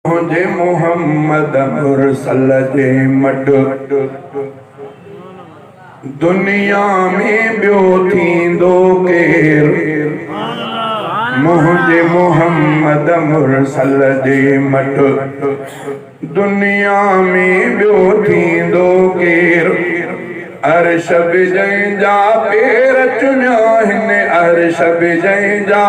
मुझे मोहम्मद मुरसल जे मट दुनिया में बियो थींदो केर। मुझे मोहम्मद मुरसल जे मट दुनिया में बियो थींदो केर। अर्श बिजंजा पेर चुनिया हिन, अर्श बिजंजा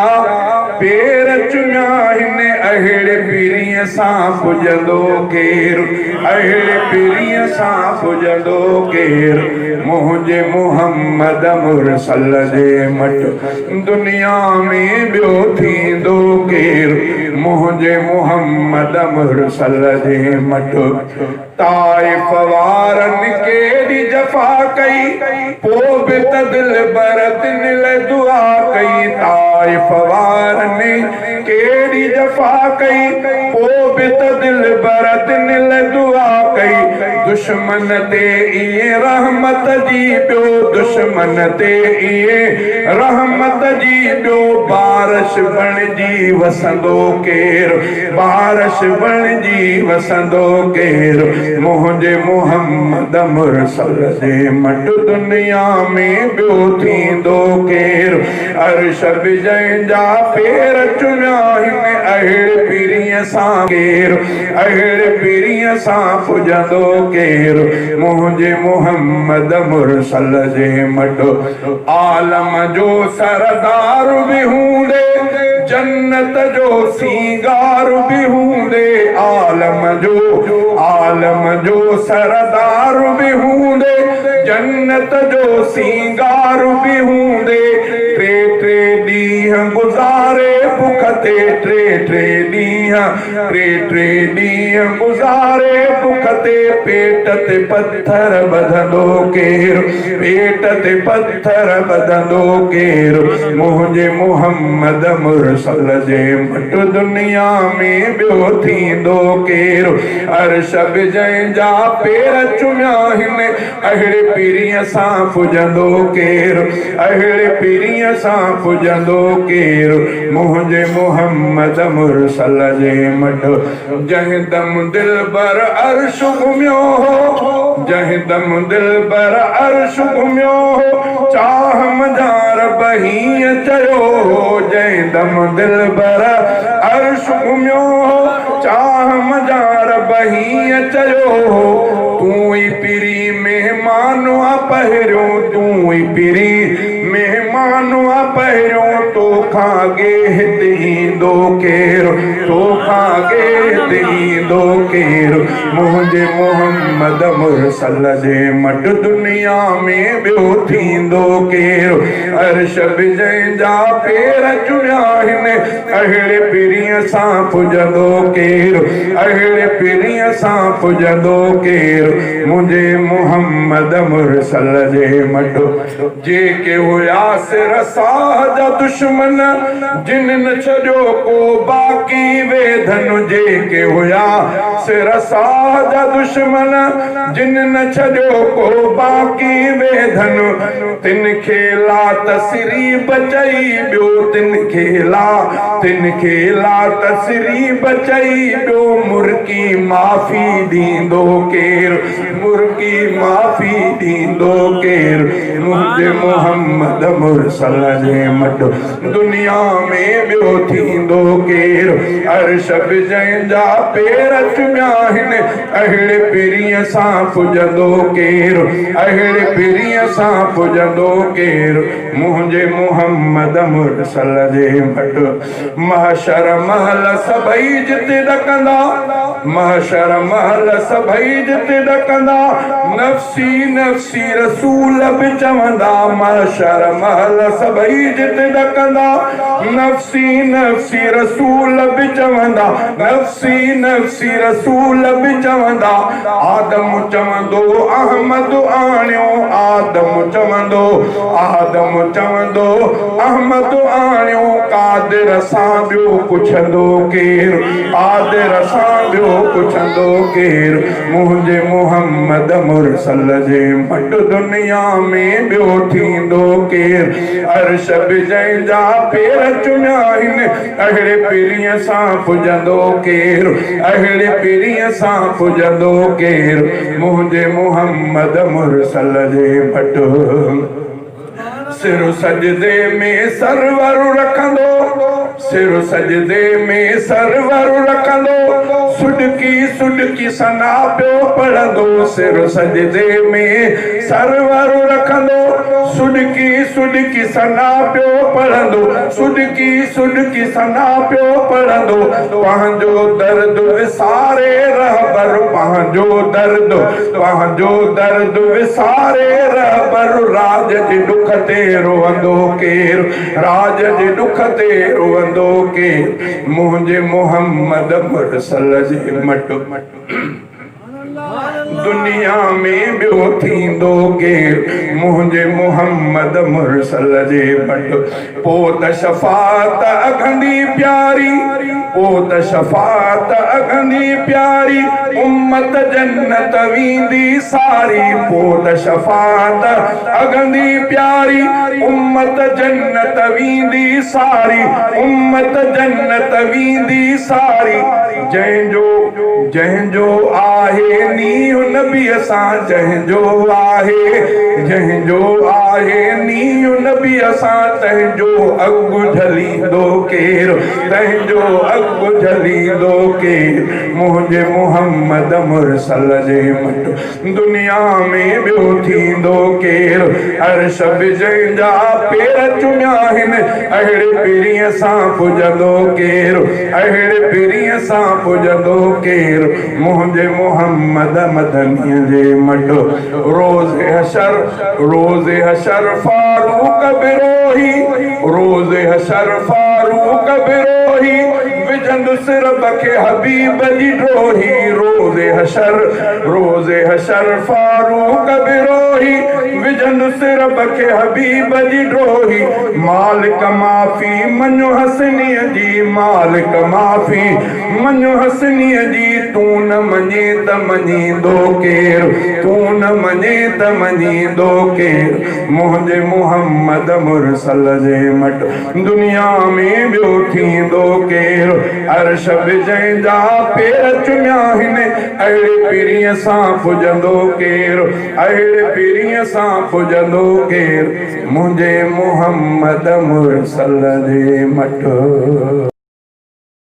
पेर चुनिया हिन, अहिड़े पीरीअ सां पुॼंदो केर, अहिड़े पीरीअ सां पुॼंदो केर। मुंहिंजे मोहम्मद मुरसल जे मट दुनिया में ॿियो थींदो केर। मुंहिंजे मोहम्मद मुरसल जे मट ताइफ़ वारनि केॾी जफ़ा कई, पोइ बि त दिलबर तिन लाइ दुआ कई। ताइफ़ वारनि केॾी जफ़ा कई, पोइ बि त दिलबर तिन लाइ दुआ कई। दुश्मन ते इएं रहमत जी ॿियो, दुश्मन ते इएं रहमत जी ॿियो। बारिश बणिजी वसंदो केर, बारिश बणिजी वसंदो केर। मुंहिंजे मोहम्मद मुरसल जे मट दुनिया में ॿियो थींदो केर। अर्श बिजंजा पेर चुनिया हिन, अहिड़े पीरीअ सां केर, अहिड़े पीरीअ सां पुॼंदो केर। मुंहिंजे मोहम्मद मुरसल जे मट आलम जो सरदार बि हूंदे, जन्नत जो सींगार बि हूंदे। आलम जो सरदार बि हूंदे, जन्नत जो सींगार बि हूंदे। टे टे ॾींहं गुज़ारे बुख ते, टे ॾींहं गुज़ारे बुख ते। पेट ते पत्थर ॿधंदो केर, पेट ते पत्थर ॿधंदो केर। मुंहिंजे मोहम्मद मुरसल जे मट दुनिया में ॿियो थींदो केर। अर्श बिजंजा पेर चुमिया हिन, अहिड़े पीरीअ सां पुॼंदो केर, अहिड़े पीरीअ सां पुॼंदो केर। मुंहिंजे मोहम्मद मुरसल जे मट जंहिं दम दिलबर अर्श घुमियो हो, जंहिं दम दिलबर अर्श घुमियो हो। चाह मजार बहीअ चयो हो, जंहिं दम दिलबर अर्श घुमियो हो। चाह मजार बहीअ चयो हो। तूं ई पीरी मेहमान आ पहिरियों, तूं ई पीरी मेहमान आ पहिरियों। तोखां अॻे हिते ईंदो केर, तोखां अॻे हिते ईंदो केर। मुंहिंजे मोहम्मद मुरसल जे मट दुनिया में ॿियो थींदो केर। अर्श बिजंजा पेर चुनिया हिन, अहिड़े पीरीअ सां पुॼंदो केर, अहिड़े पीरीअ सां पुॼंदो केर। मुंहिंजे मोहम्मद मुरसल जे मट जेके हुया सिर साह जा दुश्मन, जिन न छॾियो को बाक़ी वेधन। जेके हुया सिर साह जा दुश्मन, जिन न छॾियो को बाक़ी वेधन। तिन खे ला तसरीब चई ॿियो, तिन खे ला तसरीब चई ॿियो। मुर्की माफ़ी ॾींदो केर, मुर्की माफ़ी ॾींदो केर। मुंहिंजे मोहम्मद मुरसल जे मट दुनिया में ॿियो थींदो केर। अर्श बिजंजा पेर चुमिया हिन, अहिड़े पीरीअ सां पुॼंदो केर, अहिड़े पीरीअ सां पुॼंदो केर। मुंहिंजे मोहम्मद मुरसल जे मट महशर महल सभई जिते ॾकंदा, महशर महल सभई जिते ॾकंदा। नफ़्सी नफ़्सी रसूल बि चवंदा, महशर महल सभई जिते ॾकंदा। नफ़्सी नफ़्सी रसूल बि चवंदा, नफ़्सी नफ़्सी रसूल बि चवंदा। आदम चवंदो अहमद आणियो, आदम चवंदो, आदम चवंदो अहमद आणियो। कादिर सां ॿियो पुछंदो केर, कादिर सां ॿियो पुछंदो केर मुंहिंजे मोहम्मद मुरसल जे मट दुनिया में ॿियो थींदो केर अर्श बि जंहिंजा पेर चुमिया आहिनि अहिड़े पीरीअ सां पुॼंदो केर अहिड़े पीरीअ सां पुॼंदो केर मुंहिंजे मोहम्मद मुरसल जे मट सिर सजदे में सरवर रखंदो सिर सजदे में सरवर रखंदो सुडकी सना पियो पढ़ंदो सिर सजदे में सरवर रखंदो सुडकी सना पियो पढ़ंदो सुडकी सना पियो पढ़ंदो पंहिंजो दर्द विसारे रहबर पंहिंजो दर्द विसारे रहबर राज जे दुख ते रोवंदो केर राज जे दुख ते रोवंदो केर मुंहिंजे मोहम्मद मुरसल जे मट दुनिया में ॿियो थींदो केर मुंहिंजे मोहम्मद मुरसल जे मट पोइ त शफ़ात अघंदी प्यारी पोइ त शफ़ात अघंदी प्यारी उम्मत जन्नत वेंदी सारी पोइ त शफ़ात अघंदी प्यारी उम्मत जन्नत वेंदी सारी उम्मत जन्नत वेंदी सारी जंहिंजो आहे नीह नबीअ सां जंहिंजो आहे नीह नबीअ सां तंहिंजो अॻु झलींदो केर तंहिंजो अॻु झलींदो केर मुंहिंजे मोहम्मद मुरसल जे मट दुनिया में ॿियो थींदो केर अर्श बि जंहिंजा पेर चुमिया आहिनि अहिड़े पीरीअ सां पुॼंदो केर अहिड़े पीरीअ सां पुॼंदो केर मुंहिंजे मोहम्मद मदनीअ जे मट रोज़े हशर फारूक बिरोही रोज़े हशर फारूक बिरोही विझंदु सिरब खे हबीब जी ड्रोही रोज़े हशर फारूक बिरोही विझंदु सिरब खे हबीब जी ड्रोही मालिक माफ़ी मञो हसनीअ जी मालिक माफ़ी मञो हसनीअ जी तूं न मञे त मञींदो केर तूं न मञे त मञींदो केर मुंहिंजे मोहम्मद मुरसल जे मट दुनिया में ॿियो थींदो केर अर्श बि जंहिंजा पेर चुमिया आहिनि अहिड़े पीरीअ सां पुॼंदो केर अहिड़े पीरीअ सां पुॼंदो केर मुंहिंजे मोहम्मद मुरसल जे मट